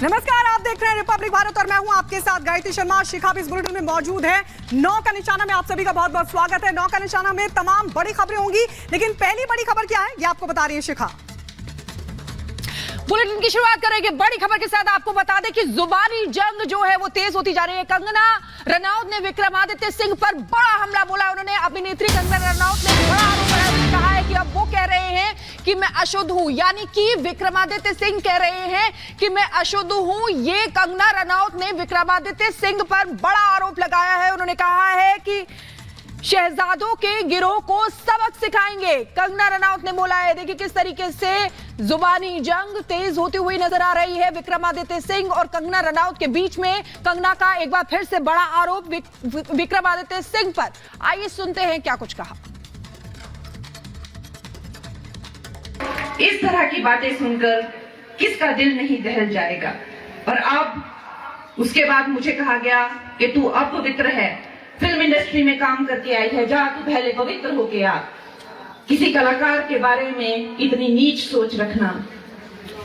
नमस्कार, आप देख रहे हैं रिपब्लिक भारत और मैं हूं आपके साथ गायत्री शर्मा। शिखा भी इस बुलेटिन में मौजूद है। 9 का निशाना में आप सभी का बहुत बहुत स्वागत है। 9 का निशाना में तमाम बड़ी खबरें होंगी, लेकिन पहली बड़ी खबर क्या है ये आपको बता रही है शिखा। बुलेटिन की शुरुआत करेंगे बड़ी खबर के साथ। आपको बता दें कि जुबानी जंग जो है वो तेज होती जा रही है। कंगना रनौत ने विक्रमादित्य सिंह पर बड़ा हमला बोला। उन्होंने अभिनेत्री कंगना रनौत ने बड़ा आरोप लगाया। उन्होंने कहा है कि अब वो कह रहे हैं कि मैं अशुद्ध हूं, यानी कि विक्रमादित्य सिंह कह रहे हैं कि मैं अशुद्ध हूं। ये कंगना रनौत ने विक्रमादित्य सिंह पर बड़ा आरोप लगाया है। उन्होंने कहा है कि शहजादों के गिरोह को सबक सिखाएंगे। कंगना रनौत ने बोला है। देखिए किस तरीके से जुबानी जंग तेज होती हुई नजर आ रही है विक्रमादित्य सिंह और कंगना रनौत के बीच में। कंगना का एक बार फिर से बड़ा आरोप विक्रमादित्य सिंह पर। आइए सुनते हैं क्या कुछ कहा। इस तरह की बातें सुनकर किसका दिल नहीं दहल जाएगा। और अब उसके बाद मुझे कहा गया कि तू अपवित्र है, फिल्म इंडस्ट्री में काम करके आई है, जा तू पहले पवित्र होके आ। किसी कलाकार के बारे में इतनी नीच सोच रखना,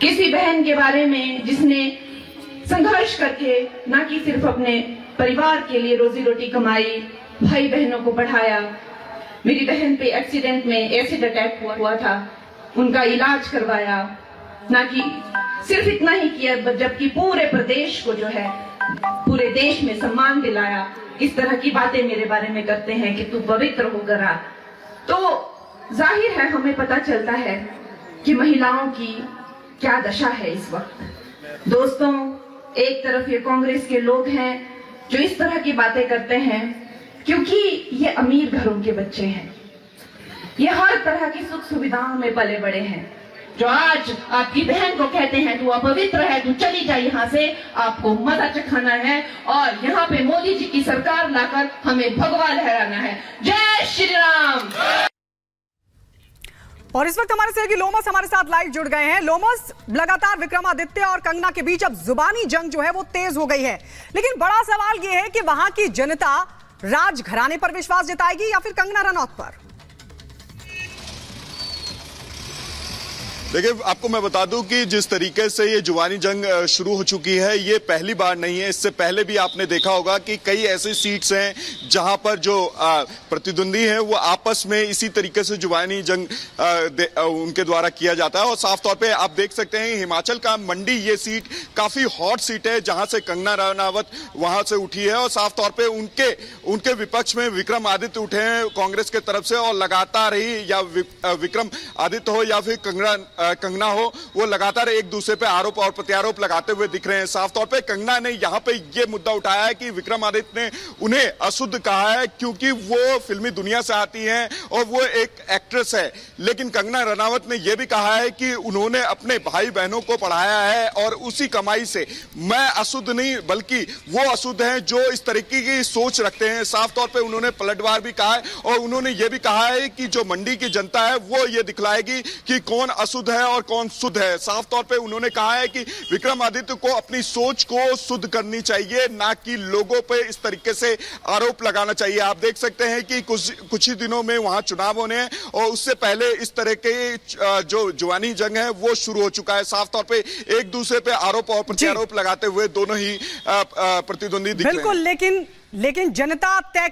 किसी बहन के बारे में जिसने संघर्ष करके ना कि सिर्फ अपने परिवार के लिए रोजी रोटी कमाई, भाई बहनों को पढ़ाया। मेरी बहन पे एक्सीडेंट में एसिड अटैक हुआ था, उनका इलाज करवाया, ना कि सिर्फ इतना ही किया जबकि पूरे प्रदेश को जो है पूरे देश में सम्मान दिलाया। इस तरह की बातें मेरे बारे में करते हैं कि तू पवित्र होकर आ। तो जाहिर है हमें पता चलता है कि महिलाओं की क्या दशा है इस वक्त। दोस्तों, एक तरफ ये कांग्रेस के लोग हैं जो इस तरह की बातें करते हैं क्योंकि ये अमीर घरों के बच्चे हैं, ये हर तरह की सुख सुविधाओं में पले बड़े हैं, जो आज आपकी बहन को कहते हैं तू अपवित्र है, तू चली जा यहाँ से, आपको मजा चखाना है और यहाँ पे मोदी जी की सरकार लाकर हमें भगवा लहराना है। जय श्री राम। और इस वक्त हमारे सहयोगी लोमस हमारे साथ लाइव जुड़ गए हैं। लोमस, लगातार विक्रमादित्य और कंगना के बीच अब जुबानी जंग जो है वो तेज हो गई है, लेकिन बड़ा सवाल ये है कि वहां की जनता राजघराने पर विश्वास जताएगी या फिर कंगना रनौत पर? देखिए, आपको मैं बता दूं कि जिस तरीके से ये जुबानी जंग शुरू हो चुकी है ये पहली बार नहीं है। इससे पहले भी आपने देखा होगा कि कई ऐसी सीट्स हैं जहां पर जो प्रतिद्वंदी हैं वो आपस में इसी तरीके से जुबानी जंग उनके द्वारा किया जाता है। और साफ तौर पे आप देख सकते हैं हिमाचल का मंडी ये सीट काफी हॉट सीट है जहां से कंगना रनौत वहां से उठी है और साफ तौर पे उनके विपक्ष में विक्रमादित्य उठे हैं कांग्रेस के तरफ से। और लगातार ही या विक्रमादित्य हो या फिर कंगना हो, वो लगातार एक दूसरे पे आरोप और प्रत्यारोप लगाते हुए दिख रहे हैं। साफ तौर पे कंगना ने यहां पे ये मुद्दा उठाया है कि विक्रमादित्य ने उन्हें अशुद्ध कहा है क्योंकि वो फिल्मी दुनिया से आती हैं और वो एक एक्ट्रेस है। लेकिन कंगना रनौत ने यह भी कहा है कि उन्होंने अपने भाई बहनों को पढ़ाया है और उसी कमाई से मैं अशुद्ध नहीं बल्कि वो अशुद्ध हैं जो इस तरीके की सोच रखते हैं। साफ तौर पे उन्होंने पलटवार भी कहा है और उन्होंने ये भी कहा है कि जो मंडी की जनता है वो ये दिखलाएगी कि कौन अशुद्ध है और कौन शुद्ध है। साफ तौर पे उन्होंने कहा है कि विक्रमादित्य को अपनी सोच को शुद्ध करनी चाहिए, ना कि लोगों पे इस तरीके से आरोप लगाना चाहिए। आप देख सकते हैं कि कुछ ही दिनों में वहां चुनाव होने हैं और उससे पहले इस तरह के जो जुबानी जंग है वो शुरू हो चुका है। साफ तौर पे एक दूसरे पे आरोप और प्रत्यारोप लगाते हुए दोनों ही प्रतिद्वंदी दिख रहे हैं। बिल्कुल, लेकिन जनता तय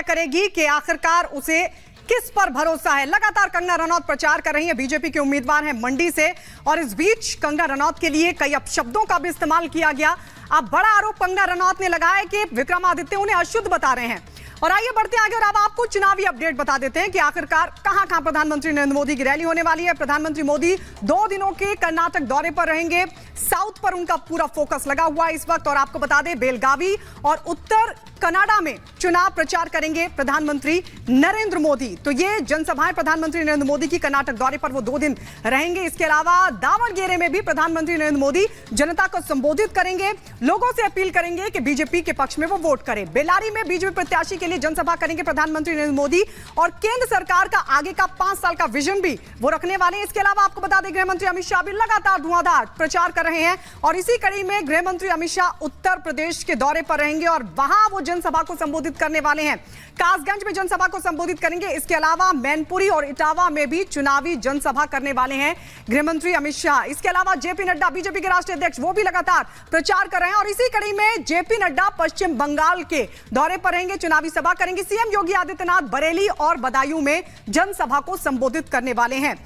करेगी कि आखिरकार उसे किस पर भरोसा है। लगातार कंगना रनौत प्रचार कर रही है, बीजेपी के उम्मीदवार हैं मंडी से, और इस बीच कंगना रनौत के लिए कई अपशब्दों का भी इस्तेमाल किया गया। अब बड़ा आरोप कंगना रनौत ने लगाया है कि विक्रमादित्य उन्हें अशुद्ध बता रहे हैं। और आइए बढ़ते आगे और अब आपको चुनावी अपडेट बता देते हैं कि आखिरकार कहां प्रधानमंत्री नरेंद्र मोदी की रैली होने वाली है। प्रधानमंत्री मोदी 2 दिनों के कर्नाटक दौरे पर रहेंगे। साउथ पर उनका पूरा फोकस लगा हुआ है इस वक्त। और आपको बता दें बेलगावी और उत्तर कनाडा में चुनाव प्रचार करेंगे प्रधानमंत्री नरेंद्र मोदी। तो ये जनसभाएं प्रधानमंत्री नरेंद्र मोदी की कर्नाटक दौरे पर वो 2 दिन रहेंगे। इसके अलावा दावणगेरे में भी प्रधानमंत्री नरेंद्र मोदी जनता को संबोधित करेंगे, लोगों से अपील करेंगे कि बीजेपी के पक्ष में वो वोट करें। बेल्लारी में बीजेपी प्रत्याशी के लिए जनसभा करेंगे प्रधानमंत्री नरेंद्र मोदी और केंद्र सरकार का आगे का 5 साल का विजन भी वो रखने वाले हैं। इसके अलावा आपको बता दें गृह मंत्री अमित शाह भी लगातार धुआंधार प्रचार कर रहे हैं और इसी कड़ी में गृह मंत्री अमित शाह उत्तर प्रदेश के दौरे पर रहेंगे और वहां वो जनसभा को संबोधित करने वाले हैं। कासगंज में जनसभा को संबोधित करेंगे। इसके अलावा मैनपुरी और इटावा में भी चुनावी जनसभा करने वाले हैं गृहमंत्री अमित शाह। इसके अलावा जेपी नड्डा, बीजेपी के राष्ट्रीय अध्यक्ष, वो भी लगातार प्रचार कर रहे हैं और इसी कड़ी में जेपी नड्डा पश्चिम बंगाल के दौरे पर रहेंगे, चुनावी सभा करेंगे। सीएम योगी आदित्यनाथ बरेली और बदायूं में जनसभा को संबोधित करने वाले हैं।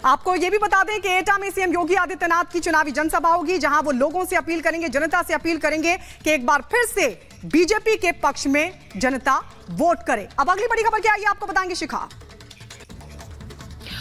आपको यह भी बता दें कि एटा में सीएम योगी आदित्यनाथ की चुनावी जनसभा होगी, जहां वो लोगों से अपील करेंगे, जनता से अपील करेंगे कि एक बार फिर से बीजेपी के पक्ष में जनता वोट करे। अब अगली बड़ी खबर क्या है, आपको बताएंगे शिखा।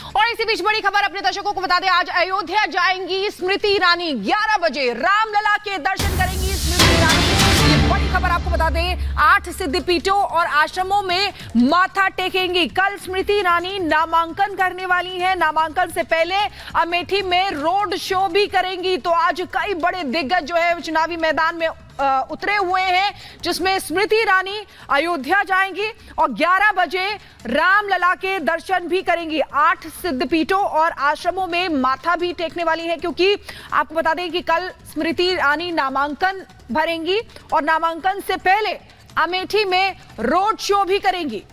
और इसी बीच बड़ी खबर अपने दर्शकों को बता दें, आज अयोध्या जाएंगी स्मृति ईरानी। 11 बजे रामलला के दर्शन करेंगी स्मृति ईरानी। ये बड़ी खबर आपको बता दें, 8 सिद्धपीठों और आश्रमों में माथा टेकेंगी। कल स्मृति ईरानी नामांकन करने वाली हैं। नामांकन से पहले अमेठी में रोड शो भी करेंगी। तो आज कई बड़े दिग्गज जो है चुनावी मैदान में उतरे हुए हैं, जिसमें स्मृति ईरानी अयोध्या जाएंगी और 11 बजे रामलला के दर्शन भी करेंगी। 8 सिद्धपीठों और आश्रमों में माथा भी टेकने वाली है, क्योंकि आपको बता दें कि कल स्मृति ईरानी नामांकन भरेंगी और नामांकन से पहले अमेठी में रोड शो भी करेंगी।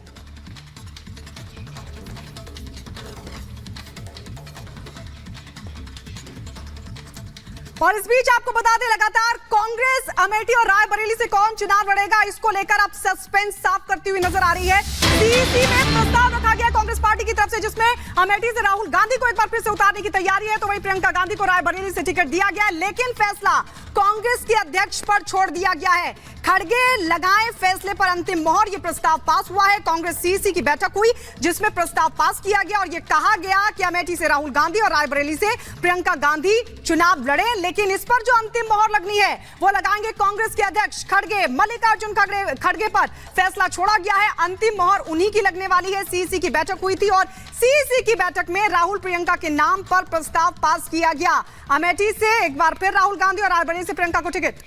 और इस बीच आपको बता दें, लगातार कांग्रेस अमेठी और रायबरेली से कौन चुनाव लड़ेगा, इसको लेकर अब सस्पेंस साफ करती हुई नजर आ रही है। सीईसी में प्रस्ताव रखा गया कांग्रेस पार्टी की तरफ से, जिसमें अमेठी से राहुल गांधी को एक बार फिर से उतारने की तैयारी है, तो वहीं प्रियंका गांधी को रायबरेली से टिकट दिया गया है। लेकिन फैसला कांग्रेस के अध्यक्ष पर छोड़ दिया गया है। खड़गे लगाए फैसले पर अंतिम मोहर, यह प्रस्ताव पास हुआ है। कांग्रेस सीईसी की बैठक हुई, जिसमें प्रस्ताव पास किया गया और यह कहा गया कि अमेठी से राहुल गांधी और रायबरेली से प्रियंका गांधी चुनाव लड़े। लेकिन इस पर जो अंतिम मोहर लगनी है वो लगाएंगे कांग्रेस के अध्यक्ष खड़गे। मल्लिकार्जुन खड़गे पर फैसला छोड़ा गया है, अंतिम मोहर उन्हीं की लगने वाली है। सीईसी की बैठक हुई थी और सीईसी की बैठक में राहुल प्रियंका के नाम पर प्रस्ताव पास किया गया। अमेठी से एक बार फिर राहुल गांधी और रायबरेली से प्रियंका को टिकट।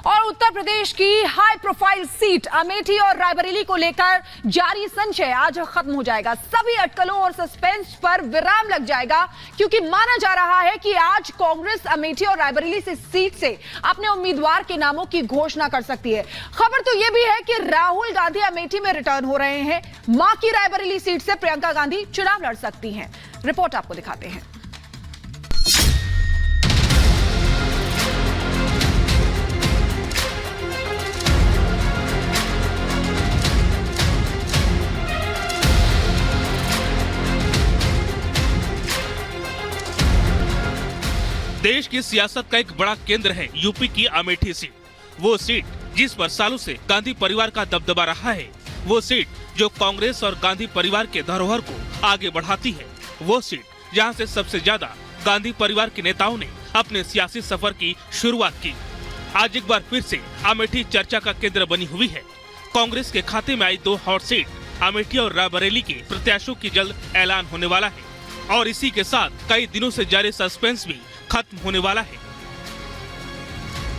और उत्तर प्रदेश की हाई प्रोफाइल सीट अमेठी और रायबरेली को लेकर जारी संशय आज खत्म हो जाएगा। सभी अटकलों और सस्पेंस पर विराम लग जाएगा, क्योंकि माना जा रहा है कि आज कांग्रेस अमेठी और रायबरेली से सीट से अपने उम्मीदवार के नामों की घोषणा कर सकती है। खबर तो यह भी है कि राहुल गांधी अमेठी में रिटर्न हो रहे हैं। मां की रायबरेली सीट से प्रियंका गांधी चुनाव लड़ सकती हैं। रिपोर्ट आपको दिखाते हैं। देश की सियासत का एक बड़ा केंद्र है यूपी की अमेठी सीट। वो सीट जिस पर सालों से गांधी परिवार का दबदबा रहा है, वो सीट जो कांग्रेस और गांधी परिवार के धरोहर को आगे बढ़ाती है, वो सीट जहां से सबसे ज्यादा गांधी परिवार के नेताओं ने अपने सियासी सफर की शुरुआत की। आज एक बार फिर से अमेठी चर्चा का केंद्र बनी हुई है। कांग्रेस के खाते में आई 2 हॉट सीट अमेठी और रायबरेली के प्रत्याशियों की जल्द ऐलान होने वाला है और इसी के साथ कई दिनों से जारी सस्पेंस भी खत्म होने वाला है।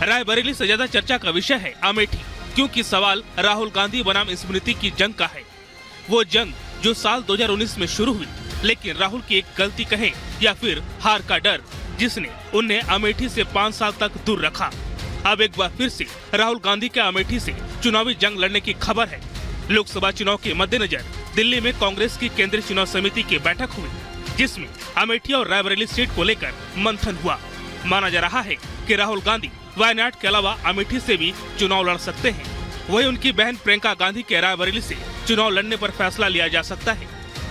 रायबरेली से ज्यादा चर्चा का विषय है अमेठी, क्योंकि सवाल राहुल गांधी बनाम स्मृति की जंग का है। वो जंग जो साल 2019 में शुरू हुई, लेकिन राहुल की एक गलती कहे या फिर हार का डर, जिसने उन्हें अमेठी से 5 साल तक दूर रखा। अब एक बार फिर से राहुल गांधी के अमेठी से चुनावी जंग लड़ने की खबर है। लोकसभा चुनाव के मद्देनजर दिल्ली में कांग्रेस की केंद्रीय चुनाव समिति की बैठक हुई, जिसमें अमेठी और रायबरेली सीट को लेकर मंथन हुआ। माना जा रहा है कि राहुल गांधी वायनाड के अलावा अमेठी से भी चुनाव लड़ सकते हैं। वहीं उनकी बहन प्रियंका गांधी के रायबरेली से चुनाव लड़ने पर फैसला लिया जा सकता है।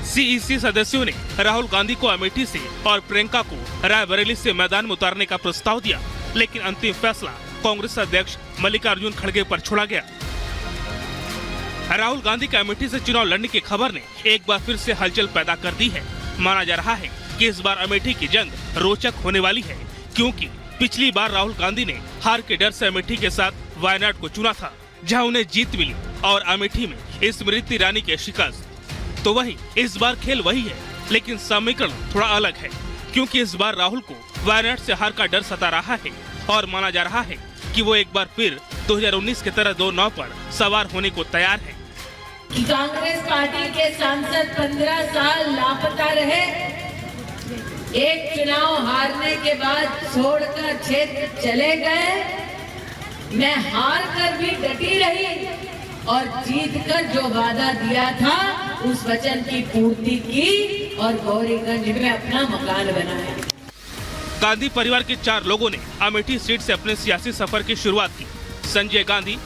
सीईसी सदस्यों ने राहुल गांधी को अमेठी से और प्रियंका को रायबरेली से मैदान में उतारने का प्रस्ताव दिया, लेकिन अंतिम फैसला कांग्रेस अध्यक्ष मल्लिकार्जुन खड़गे पर छोड़ा गया। राहुल गांधी के अमेठी से चुनाव लड़ने की खबर ने एक बार फिर से हलचल पैदा कर दी है। माना जा रहा है कि इस बार अमेठी की जंग रोचक होने वाली है, क्योंकि पिछली बार राहुल गांधी ने हार के डर से अमेठी के साथ वायनाड को चुना था, जहां उन्हें जीत मिली, और अमेठी में स्मृति ईरानी के शिकस्त। तो वहीं इस बार खेल वही है, लेकिन समीकरण थोड़ा अलग है, क्योंकि इस बार राहुल को वायनाड से हार का डर सता रहा है और माना जा रहा है कि वो एक बार फिर 2019 की तरह 2 नाव पर सवार होने को तैयार है। कांग्रेस पार्टी के सांसद 15 साल लापता रहे, एक चुनाव हारने के बाद छोड़कर क्षेत्र चले गए। मैं हार कर भी डटी रही और जीत कर जो वादा दिया था उस वचन की पूर्ति की और गौरीगंज में अपना मकान बनाया। गांधी परिवार के 4 लोगों ने अमेठी सीट से अपने सियासी सफर की शुरुआत की। संजय गांधी,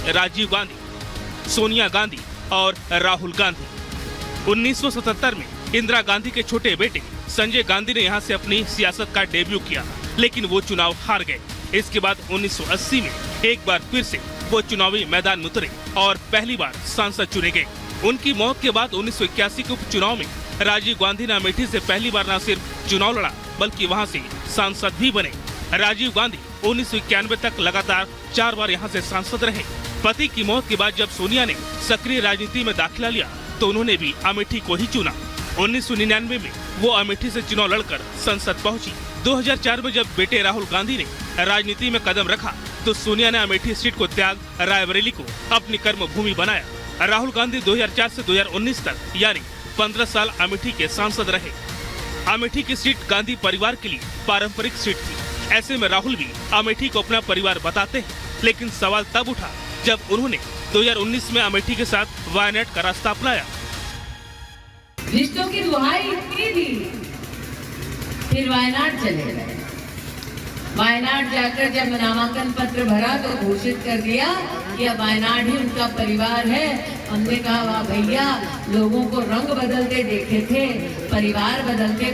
राजीव गांधी, सोनिया गांधी और राहुल गांधी। 1977 में इंदिरा गांधी के छोटे बेटे संजय गांधी ने यहां से अपनी सियासत का डेब्यू किया, लेकिन वो चुनाव हार गए। इसके बाद 1980 में एक बार फिर से वो चुनावी मैदान में उतरे और पहली बार सांसद चुने गए। उनकी मौत के बाद 1981 के उपचुनाव में राजीव गांधी ने अमेठी से पहली बार न सिर्फ चुनाव लड़ा बल्कि वहां से सांसद भी बने। राजीव गांधी 1991 तक लगातार 4 बार यहां से सांसद रहे। पति की मौत के बाद जब सोनिया ने सक्रिय राजनीति में दाखिला लिया तो उन्होंने भी अमेठी को ही चुना। 1999 में वो अमेठी से चुनाव लड़कर संसद पहुंची। 2004 में जब बेटे राहुल गांधी ने राजनीति में कदम रखा तो सोनिया ने अमेठी सीट को त्याग रायबरेली को अपनी कर्मभूमि बनाया। राहुल गांधी 2004 से 2019 तक यानी 15 साल अमेठी के सांसद रहे। अमेठी की सीट गांधी परिवार के लिए पारंपरिक सीट थी। ऐसे में राहुल भी अमेठी को अपना परिवार बताते हैं, लेकिन सवाल तब उठा जब उन्होंने 2019 में अमेठी के साथ वायनाड का रास्ता अपनाया। रिश्तों की दुहाई इतनी दी, फिर वायनाड चले गए। वायनाड जाकर जब नामांकन पत्र भरा तो घोषित कर दिया कि अब वायनाड ही उनका परिवार है। हमने कहा वाह भैया, लोगों को रंग बदलते देखे थे, परिवार बदलते